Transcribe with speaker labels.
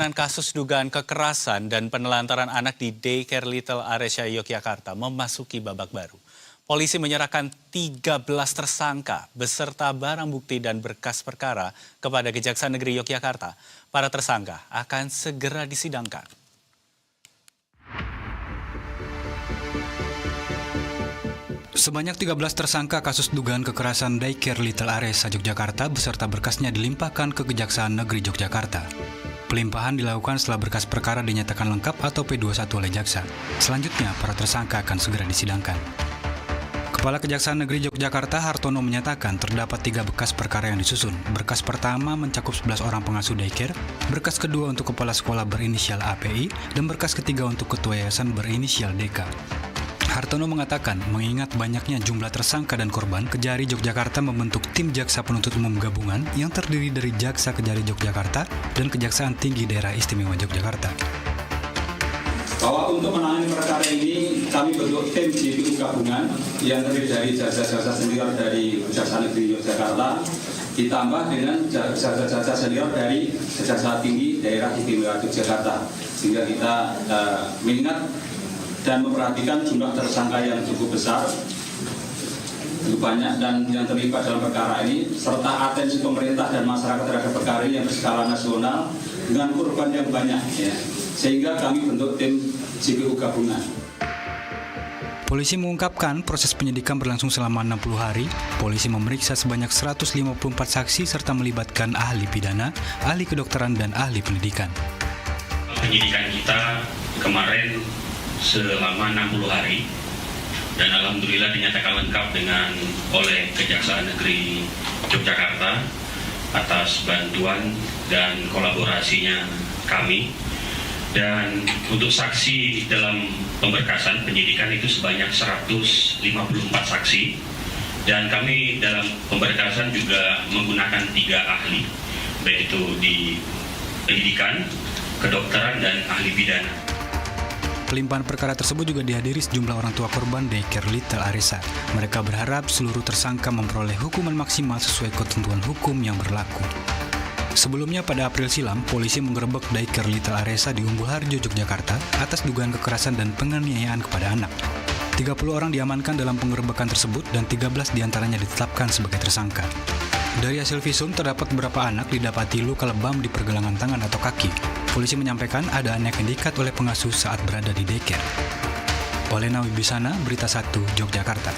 Speaker 1: Kasus dugaan kekerasan dan penelantaran anak di Daycare Little Aresya Yogyakarta memasuki babak baru. Polisi menyerahkan 13 tersangka beserta barang bukti dan berkas perkara kepada Kejaksaan Negeri Yogyakarta. Para tersangka akan segera disidangkan. Sebanyak 13 tersangka kasus dugaan kekerasan Daycare Little Aresya Yogyakarta beserta berkasnya dilimpahkan ke Kejaksaan Negeri Yogyakarta. Pelimpahan dilakukan setelah berkas perkara dinyatakan lengkap atau P21 oleh jaksa. Selanjutnya, para tersangka akan segera disidangkan. Kepala Kejaksaan Negeri Yogyakarta Hartono menyatakan terdapat 3 berkas perkara yang disusun. Berkas pertama mencakup 11 orang pengasuh daycare, berkas kedua untuk kepala sekolah berinisial API, dan berkas ketiga untuk ketua yayasan berinisial DK. Hartono mengatakan, mengingat banyaknya jumlah tersangka dan korban, Kejari Yogyakarta membentuk tim Jaksa Penuntut Umum Gabungan yang terdiri dari Jaksa Kejari Yogyakarta dan Kejaksaan Tinggi Daerah Istimewa Yogyakarta.
Speaker 2: Bahwa untuk menangani perkara ini, kami bentuk tim JPU Gabungan yang terdiri dari jaksa-jaksa senior dari Kejaksaan Negeri Yogyakarta, ditambah dengan jaksa-jaksa senior dari Kejaksaan Tinggi Daerah Istimewa Yogyakarta, sehingga kita mengingat dan memperhatikan jumlah tersangka yang cukup besar, cukup banyak, dan yang terlibat dalam perkara ini, serta atensi pemerintah dan masyarakat terhadap perkara yang berskala nasional dengan korban yang banyak, ya. Sehingga kami bentuk tim JPU Gabungan.
Speaker 1: Polisi mengungkapkan proses penyidikan berlangsung selama 60 hari. Polisi memeriksa sebanyak 154 saksi serta melibatkan ahli pidana, ahli kedokteran, dan ahli pendidikan.
Speaker 3: Penyidikan kita kemarin selama 60 hari dan alhamdulillah dinyatakan lengkap oleh Kejaksaan Negeri Yogyakarta atas bantuan dan kolaborasinya kami. Dan untuk saksi dalam pemberkasan penyidikan itu sebanyak 154 saksi, dan kami dalam pemberkasan juga menggunakan 3 ahli, baik itu di pendidikan, kedokteran, dan ahli pidana.
Speaker 1: Pelimpahan perkara tersebut juga dihadiri sejumlah orang tua korban Daycare Little Aresya. Mereka berharap seluruh tersangka memperoleh hukuman maksimal sesuai ketentuan hukum yang berlaku. Sebelumnya pada April silam, polisi menggerebek Daycare Little Aresya di Umbul Harjo, Yogyakarta atas dugaan kekerasan dan penganiayaan kepada anak. 30 orang diamankan dalam penggerebekan tersebut dan 13 diantaranya ditetapkan sebagai tersangka. Dari hasil visum terdapat beberapa anak didapati luka lebam di pergelangan tangan atau kaki. Polisi menyampaikan ada anak yang diikat oleh pengasuh saat berada di daycare. Olena Wibisana, Berita 1, Yogyakarta.